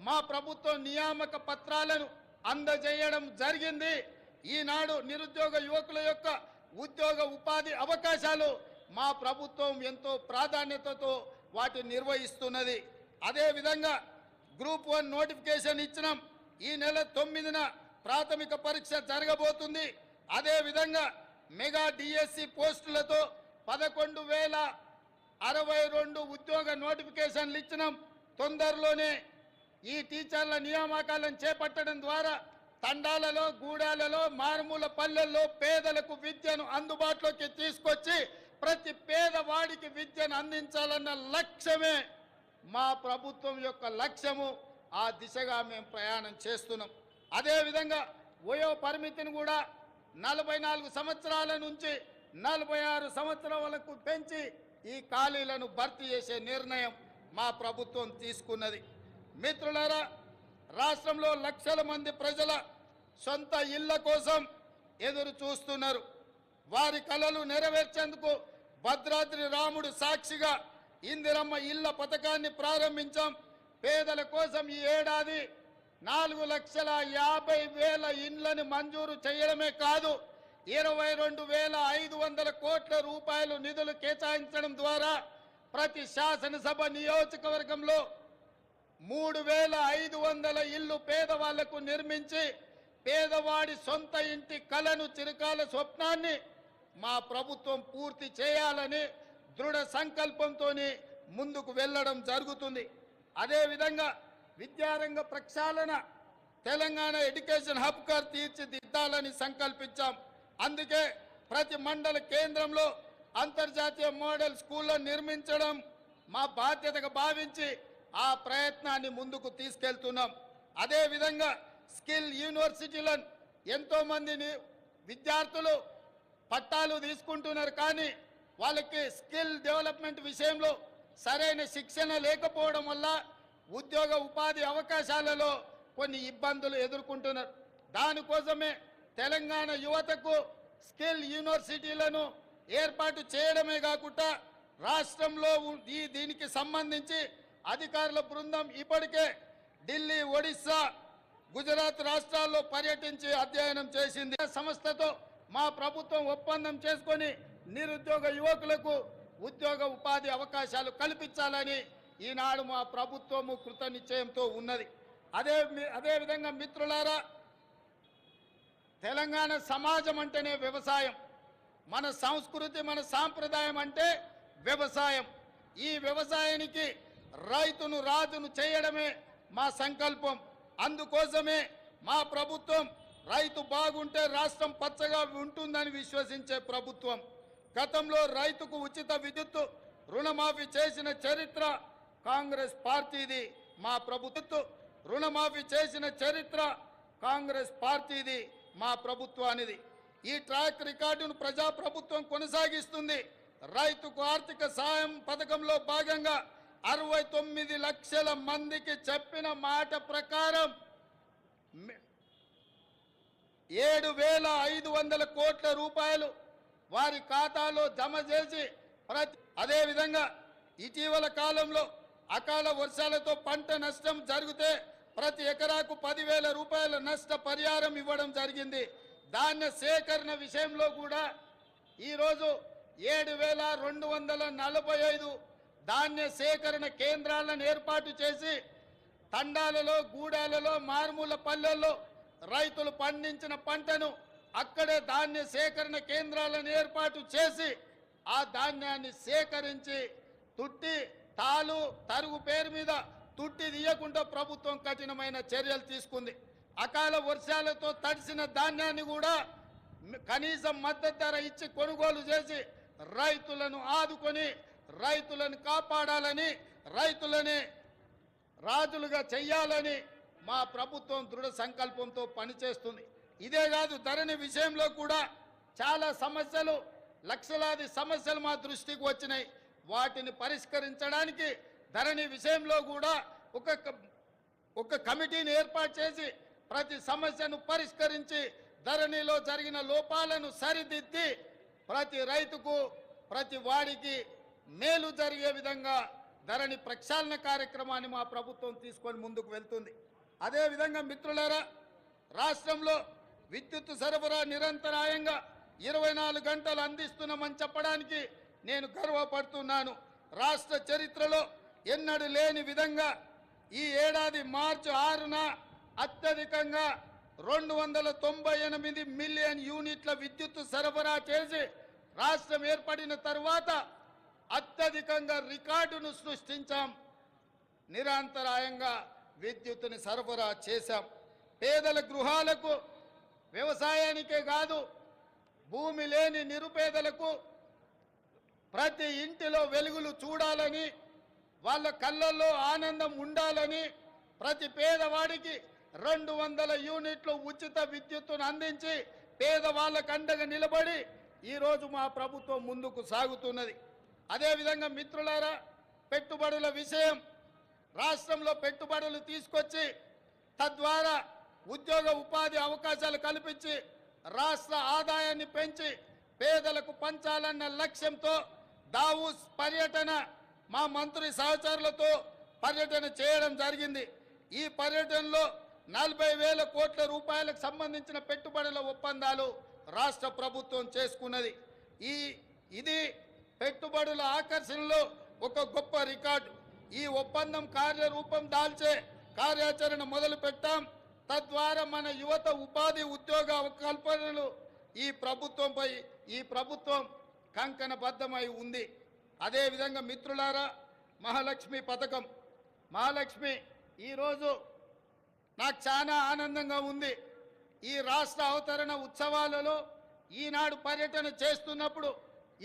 మా ప్రభుత్వం నియామక పత్రాలను అందజేయడం జరిగింది. ఈనాడు నిరుద్యోగ యువకుల యొక్క ఉద్యోగ ఉపాధి అవకాశాలు మా ప్రభుత్వం ఎంతో ప్రాధాన్యతతో వాటిని నిర్వహిస్తున్నది. అదేవిధంగా గ్రూప్ 1 నోటిఫికేషన్ ఇచ్చినాం. ఈ నెల 9న ప్రాథమిక పరీక్ష జరగబోతుంది. అదేవిధంగా మెగా డిఎస్సి పోస్టులతో 11,062 ఉద్యోగ నోటిఫికేషన్లు ఇచ్చినాం. తొందరలోనే ఈ టీచర్ల నియామకాలను చేపట్టడం ద్వారా తండాలలో, గూడాలలో, మారుమూల పల్లెల్లో పేదలకు విద్యను అందుబాటులోకి తీసుకొచ్చి ప్రతి పేదవాడికి విద్యను అందించాలన్న లక్ష్యమే మా ప్రభుత్వం యొక్క లక్ష్యము. ఆ దిశగా మేము ప్రయాణం చేస్తున్నాం. అదేవిధంగా వయో పరిమితిని కూడా 44 సంవత్సరాల నుంచి 46 సంవత్సరాలకు పెంచి ఈ ఖాళీలను భర్తీ చేసే నిర్ణయం మా ప్రభుత్వం తీసుకున్నది. మిత్రులారా, రాష్ట్రంలో లక్షల మంది ప్రజల సొంత ఇళ్ల కోసం ఎదురు చూస్తున్నారు. వారి కలలు నెరవేర్చేందుకు భద్రాద్రి రాముడు సాక్షిగా ఇందిరమ్మ ఇళ్ల పథకాన్ని ప్రారంభించాం. పేదల కోసం ఈ ఏడాది 4,50,000 ఇండ్లను మంజూరు చేయడమే కాదు, 22,500 కోట్ల రూపాయలు నిధులు కేటాయించడం ద్వారా ప్రతి శాసనసభ నియోజకవర్గంలో 3,500 ఇళ్లు పేదవాళ్లకు నిర్మించి పేదవాడి సొంత ఇంటి కలను, చిరకాల స్వప్నాన్ని మా ప్రభుత్వం పూర్తి చేయాలని దృఢ సంకల్పంతో ముందుకు వెళ్ళడం జరుగుతుంది. అదేవిధంగా విద్యారంగ ప్రక్షాళన, తెలంగాణ ఎడ్యుకేషన్ హబ్గా తీర్చిదిద్దాలని సంకల్పించాం. అందుకే ప్రతి మండల కేంద్రంలో అంతర్జాతీయ మోడల్ స్కూళ్లను నిర్మించడం మా బాధ్యతగా భావించి ఆ ప్రయత్నాన్ని ముందుకు తీసుకెళ్తున్నాం. అదేవిధంగా స్కిల్ యూనివర్సిటీలను ఎంతోమంది విద్యార్థులు పట్టాలు తీసుకుంటున్నారు, కానీ వాళ్ళకి స్కిల్ డెవలప్మెంట్ విషయంలో సరైన శిక్షణ లేకపోవడం వల్ల ఉద్యోగ ఉపాధి అవకాశాలలో కొన్ని ఇబ్బందులు ఎదుర్కొంటున్నారు. దానికోసమే తెలంగాణ యువతకు స్కిల్ యూనివర్సిటీలను ఏర్పాటు చేయడమే కాకుండా రాష్ట్రంలో దీనికి సంబంధించి అధికారుల బృందం ఇప్పటికే ఢిల్లీ, ఒడిశా, గుజరాత్ రాష్ట్రాల్లో పర్యటించి అధ్యయనం చేసింది. సంస్థతో మా ప్రభుత్వం ఒప్పందం చేసుకొని నిరుద్యోగ యువకులకు ఉద్యోగ ఉపాధి అవకాశాలు కల్పించాలని ఈనాడు మా ప్రభుత్వము కృత నిశ్చయంతో ఉన్నది. అదేవిధంగా మిత్రులారా, తెలంగాణ సమాజం అంటేనే వ్యవసాయం. మన సంస్కృతి, మన సాంప్రదాయం అంటే వ్యవసాయం. ఈ వ్యవసాయానికి రైతును రాజును చేయడమే మా సంకల్పం. అందుకోసమే మా ప్రభుత్వం రైతు బాగుంటే రాష్ట్రం పచ్చగా ఉంటుందని విశ్వసించే ప్రభుత్వం. గతంలో రైతుకు ఉచిత విద్యుత్ రుణమాఫీ చేసిన చరిత్ర కాంగ్రెస్ పార్టీది. మా ప్రభుత్వం రుణమాఫీ చేసిన చరిత్ర కాంగ్రెస్ పార్టీది, మా ప్రభుత్వానిది. ఈ ట్రాక్ రికార్డును ప్రజాప్రభుత్వం కొనసాగిస్తుంది. రైతుకు ఆర్థిక సాయం పథకంలో భాగంగా 69 లక్షల మందికి చెప్పిన మాట ప్రకారం 7,500 కోట్ల రూపాయలు వారి ఖాతాలో జమ చేసి అదేవిధంగా ఇటీవల కాలంలో అకాల వర్షాలతో పంట నష్టం జరిగితే ప్రతి ఎకరాకు 10,000 రూపాయల నష్ట పరిహారం ఇవ్వడం జరిగింది. ధాన్య సేకరణ విషయంలో కూడా ఈరోజు 7,245 ధాన్య సేకరణ కేంద్రాలను ఏర్పాటు చేసి తండాలలో, గూడాలలో, మారుమూల పల్లెల్లో రైతులు పండించిన పంటను అక్కడే ధాన్య సేకరణ కేంద్రాలను ఏర్పాటు చేసి ఆ ధాన్యాన్ని సేకరించి తుట్టి, తాలు, తరుగు పేరు మీద తుట్టి తీయకుండా ప్రభుత్వం కఠినమైన చర్యలు తీసుకుంది. అకాల వర్షాలతో తడిసిన ధాన్యాన్ని కూడా కనీసం మద్దతు ధర ఇచ్చి కొనుగోలు చేసి రైతులను ఆదుకొని రైతులను కాపాడాలని, రైతులని రాజులుగా చెయ్యాలని మా ప్రభుత్వం దృఢ సంకల్పంతో పనిచేస్తుంది. ఇదే కాదు, ధరణి విషయంలో కూడా చాలా సమస్యలు, లక్షలాది సమస్యలు మా దృష్టికి వచ్చినాయి. వాటిని పరిష్కరించడానికి ధరణి విషయంలో కూడా ఒక కమిటీని ఏర్పాటు చేసి ప్రతి సమస్యను పరిష్కరించి ధరణిలో జరిగిన లోపాలను సరిదిద్ది ప్రతి రైతుకు, ప్రతి వాడికి మేలు జరిగే విధంగా ధరణి ప్రక్షాళన కార్యక్రమాన్ని మా ప్రభుత్వం తీసుకొని ముందుకు వెళ్తుంది. అదేవిధంగా మిత్రులారా, రాష్ట్రంలో విద్యుత్ సరఫరా నిరంతరాయంగా 24 గంటలు అందిస్తున్నామని చెప్పడానికి నేను గర్వపడుతున్నాను. రాష్ట్ర చరిత్రలో ఎన్నడూ లేని విధంగా ఈ ఏడాది మార్చి 6న అత్యధికంగా 298 మిలియన్ యూనిట్ల విద్యుత్ సరఫరా చేసి రాష్ట్రం ఏర్పడిన తర్వాత అత్యధికంగా రికార్డును సృష్టించాం. నిరంతరాయంగా విద్యుత్తుని సరఫరా చేశాం. పేదల గృహాలకు, వ్యవసాయానికే కాదు, భూమి లేని నిరుపేదలకు ప్రతి ఇంటిలో వెలుగులు చూడాలని, వాళ్ళ కళ్ళల్లో ఆనందం ఉండాలని ప్రతి పేదవాడికి 200 యూనిట్లు ఉచిత విద్యుత్తును అందించి పేదవాళ్ళకు అండగా నిలబడి ఈరోజు మా ప్రభుత్వం ముందుకు సాగుతున్నది. అదేవిధంగా మిత్రులారా, పెట్టుబడుల విషయం, రాష్ట్రంలో పెట్టుబడులు తీసుకొచ్చి తద్వారా ఉద్యోగ ఉపాధి అవకాశాలు కల్పించి రాష్ట్ర ఆదాయాన్ని పెంచి పేదలకు పంచాలన్న లక్ష్యంతో దావూస్ పర్యటన మా మంత్రి సహచరులతో పర్యటన చేయడం జరిగింది. ఈ పర్యటనలో 40,000 కోట్ల రూపాయలకు సంబంధించిన పెట్టుబడుల ఒప్పందాలు రాష్ట్ర ప్రభుత్వం చేసుకున్నది. ఇది పెట్టుబడుల ఆకర్షణలో ఒక గొప్ప రికార్డు. ఈ ఒప్పందం కార్యరూపం దాల్చే కార్యాచరణ మొదలు పెట్టాం. తద్వారా మన యువత ఉపాధి ఉద్యోగ కల్పనలు ఈ ప్రభుత్వం కంకణబద్ధమై ఉంది. అదేవిధంగా మిత్రులారా, మహాలక్ష్మి పథకం, మహాలక్ష్మి ఈరోజు నాకు చాలా ఆనందంగా ఉంది. ఈ రాష్ట్ర అవతరణ ఉత్సవాలలో ఈనాడు పర్యటన చేస్తున్నప్పుడు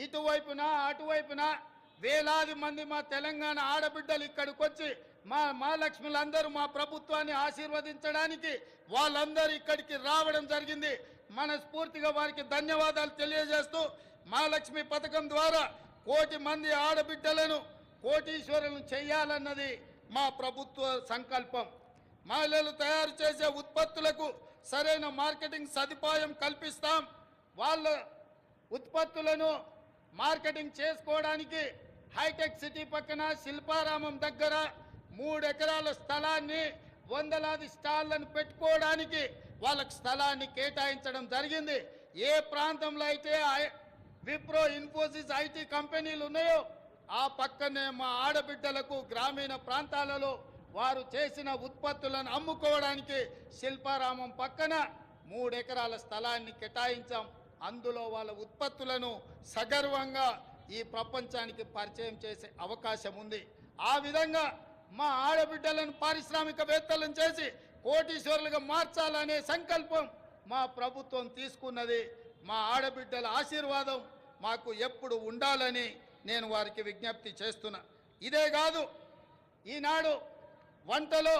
ఇటువైపున అటువైపున వేలాది మంది మా తెలంగాణ ఆడబిడ్డలు ఇక్కడికి వచ్చి మా మహాలక్ష్ములందరూ మా ప్రభుత్వాన్ని ఆశీర్వదించడానికి వాళ్ళందరూ ఇక్కడికి రావడం జరిగింది. మనస్ఫూర్తిగా వారికి ధన్యవాదాలు తెలియజేస్తూ, మహాలక్ష్మి పథకం ద్వారా 1 కోటి మంది ఆడబిడ్డలను కోటీశ్వరులను చేయాలన్నది మా ప్రభుత్వ సంకల్పం. మహిళలు తయారు చేసే ఉత్పత్తులకు సరైన మార్కెటింగ్ సదుపాయం కల్పిస్తాం. వాళ్ళ ఉత్పత్తులను మార్కెటింగ్ చేసుకోవడానికి హైటెక్ సిటీ పక్కన శిల్పారామం దగ్గర 3 ఎకరాల స్థలాన్ని, వందలాది స్టాళ్లను పెట్టుకోవడానికి వాళ్ళకి స్థలాన్ని కేటాయించడం జరిగింది. ఏ ప్రాంతంలో అయితే విప్రో, ఇన్ఫోసిస్, ఐటీ కంపెనీలు ఉన్నాయో ఆ పక్కనే మా ఆడబిడ్డలకు గ్రామీణ ప్రాంతాలలో వారు చేసిన ఉత్పత్తులను అమ్ముకోవడానికి శిల్పారామం పక్కన 3 ఎకరాల స్థలాన్ని కేటాయించాం. అందులో వాళ్ళ ఉత్పత్తులను సగర్వంగా ఈ ప్రపంచానికి పరిచయం చేసే అవకాశం ఉంది. ఆ విధంగా మా ఆడబిడ్డలను పారిశ్రామికవేత్తలను చేసి కోటీశ్వరులుగా మార్చాలనే సంకల్పం మా ప్రభుత్వం తీసుకున్నది. మా ఆడబిడ్డల ఆశీర్వాదం మాకు ఎప్పుడు ఉండాలని నేను వారికి విజ్ఞప్తి చేస్తున్నా. ఇదే కాదు, ఈనాడు వంటలో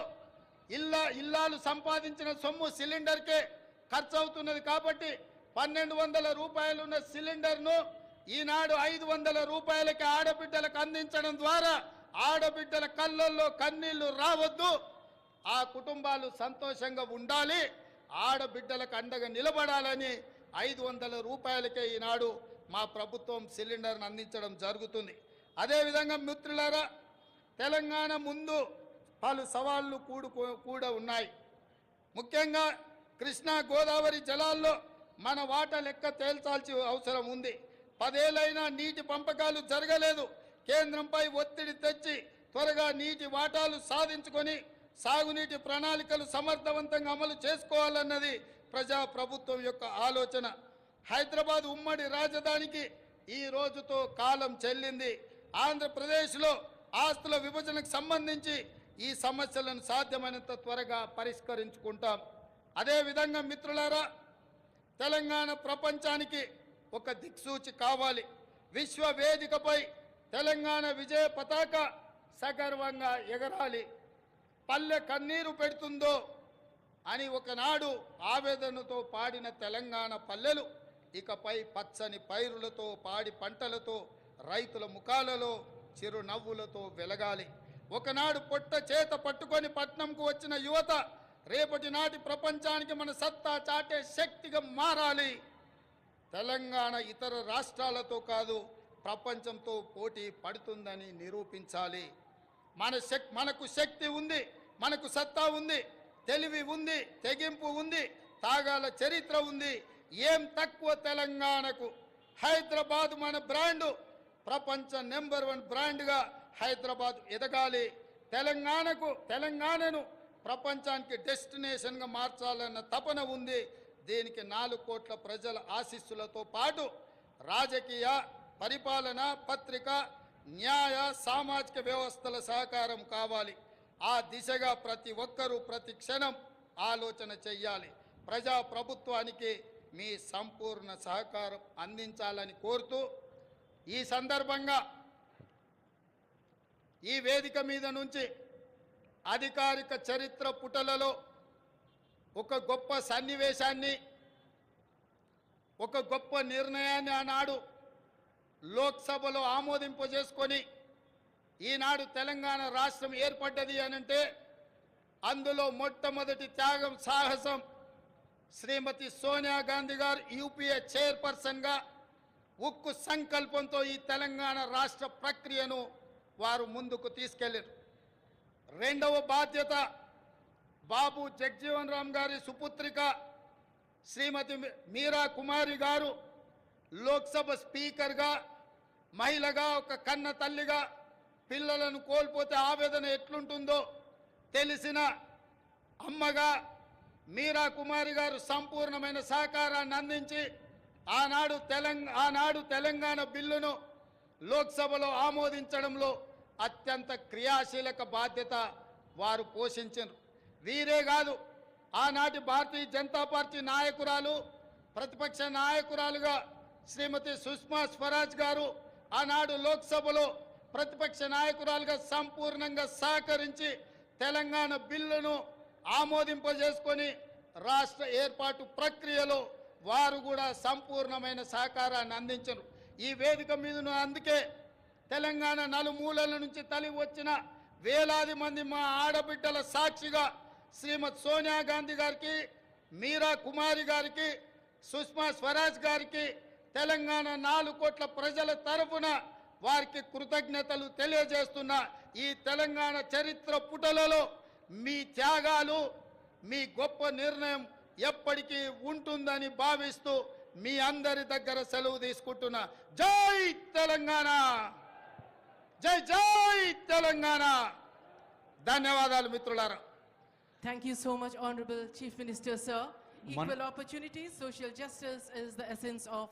ఇల్లాలు సంపాదించిన సొమ్ము సిలిండర్కే ఖర్చు అవుతున్నది. కాబట్టి 1,200 రూపాయలు ఉన్న సిలిండర్ను ఈనాడు 500 రూపాయలకి ఆడబిడ్డలకు అందించడం ద్వారా ఆడబిడ్డల కళ్ళల్లో కన్నీళ్లు రావద్దు, ఆ కుటుంబాలు సంతోషంగా ఉండాలి, ఆడబిడ్డలకు అండగా నిలబడాలని 500 రూపాయలకే ఈనాడు మా ప్రభుత్వం సిలిండర్ను అందించడం జరుగుతుంది. అదేవిధంగా మిత్రులారా, తెలంగాణ ముందు పలు సవాళ్లు కూడా ఉన్నాయి. ముఖ్యంగా కృష్ణా గోదావరి జలాల్లో మన వాటా లెక్క తేల్చాల్సిన అవసరం ఉంది. 10 ఏళ్ళైనా నీటి పంపకాలు జరగలేదు. కేంద్రంపై ఒత్తిడి తెచ్చి త్వరగా నీటి వాటాలు సాధించుకొని సాగునీటి ప్రణాళికలు సమర్థవంతంగా అమలు చేసుకోవాలన్నది ప్రభుత్వం యొక్క ఆలోచన. హైదరాబాద్ ఉమ్మడి రాజధానికి ఈ రోజుతో కాలం చెల్లింది. ఆంధ్రప్రదేశ్లో ఆస్తుల విభజనకు సంబంధించి ఈ సమస్యలను సాధ్యమైనంత త్వరగా పరిష్కరించుకుంటాం. అదేవిధంగా మిత్రులారా, తెలంగాణ ప్రపంచానికి ఒక దిక్సూచి కావాలి. విశ్వ వేదికపై తెలంగాణ విజయ పతాక సగర్వంగా ఎగరాలి. పల్లె కన్నీరు పెడుతుందో అని ఒకనాడు ఆవేదనతో పాడిన తెలంగాణ పల్లెలు ఇకపై పచ్చని పైరులతో, పాడి పంటలతో, రైతుల ముఖాలలో చిరునవ్వులతో వెలగాలి. ఒకనాడు పొట్ట చేత పట్టుకొని పట్నంకు వచ్చిన యువత రేపటి నాటి ప్రపంచానికి మన సత్తా చాటే శక్తిగా మారాలి. తెలంగాణ ఇతర రాష్ట్రాలతో కాదు, ప్రపంచంతో పోటీ పడుతుందని నిరూపించాలి. మనకు శక్తి ఉంది, మనకు సత్తా ఉంది, తెలివి ఉంది, తెగింపు ఉంది, తాగాల చరిత్ర ఉంది. ఏం తక్కువ తెలంగాణకు? హైదరాబాద్ మన బ్రాండు ప్రపంచ నెంబర్ 1 బ్రాండ్గా హైదరాబాద్ ఎదగాలి, తెలంగాణను ప్రపంచానికి డెస్టినేషన్గా మార్చాలన్న తపన ఉంది. దీనికి 4 కోట్ల ప్రజల ఆశీస్సులతో పాటు రాజకీయ, పరిపాలన, పత్రిక, న్యాయ, సామాజిక వ్యవస్థల సహకారం కావాలి. ఆ దిశగా ప్రతి ఒక్కరూ ప్రతి క్షణం ఆలోచన చెయ్యాలి. ప్రజా ప్రభుత్వానికి మీ సంపూర్ణ సహకారం అందించాలని కోరుతూ ఈ సందర్భంగా ఈ వేదిక మీద నుంచి అధికారిక చరిత్ర పుటలలో ఒక గొప్ప సన్నివేశాన్ని, ఒక గొప్ప నిర్ణయాన్ని ఆనాడు లోక్సభలో ఆమోదింపజేసుకొని ఈనాడు తెలంగాణ రాష్ట్రం ఏర్పడ్డది అనంటే అందులో మొట్టమొదటి త్యాగం, సాహసం శ్రీమతి సోనియా గాంధీ గారు యూపీఏ చైర్పర్సన్గా ఉక్కు సంకల్పంతో ఈ తెలంగాణ రాష్ట్ర ప్రక్రియను వారు ముందుకు తీసుకెళ్లారు. రెండవ బాధ్యత బాబు జగజీవన్ రామ్ గారి సుపుత్రిక శ్రీమతి మీరా కుమారి గారు లోక్సభ స్పీకర్గా, మహిళగా, ఒక కన్న తల్లిగా పిల్లలను కోల్పోతే ఆవేదన ఎట్లుంటుందో తెలిసిన అమ్మగా మీరా కుమారి గారు సంపూర్ణమైన సహకారాన్ని అందించి ఆనాడు తెలంగాణ బిల్లును లోక్సభలో ఆమోదించడంలో అత్యంత క్రియాశీలక బాధ్యత వారు పోషించారు. వీరే కాదు, ఆనాటి భారతీయ జనతా పార్టీ నాయకురాలు, ప్రతిపక్ష నాయకురాలుగా శ్రీమతి సుష్మా స్వరాజ్ గారు ఆనాడు లోక్సభలో ప్రతిపక్ష నాయకురాలుగా సంపూర్ణంగా సహకరించి తెలంగాణ బిల్లును ఆమోదింపజేసుకొని రాష్ట్ర ఏర్పాటు ప్రక్రియలో వారు కూడా సంపూర్ణమైన సహకారాన్ని అందించరు. ఈ వేదిక మీదను అందుకే తెలంగాణ నలుమూలల నుంచి తరలి వచ్చిన వేలాది మంది మా ఆడబిడ్డల సాక్షిగా శ్రీమతి సోనియా గాంధీ గారికి, మీరా కుమారి గారికి, సుష్మా స్వరాజ్ గారికి తెలంగాణ 4 కోట్ల ప్రజల తరఫున వారికి కృతజ్ఞతలు తెలియజేస్తున్న ఈ తెలంగాణ చరిత్ర పుటలలో మీ త్యాగాలు, మీ గొప్ప నిర్ణయం ఎప్పటికీ ఉంటుందని భావిస్తూ మీ అందరి దగ్గర సెలవు తీసుకుంటున్నా. జై తెలంగాణ, జై జై తెలంగాణ. ధన్యవాదాలు మిత్రులారా. Thank you so much, Honorable Chief Minister, sir. Equal opportunity, social justice is the essence of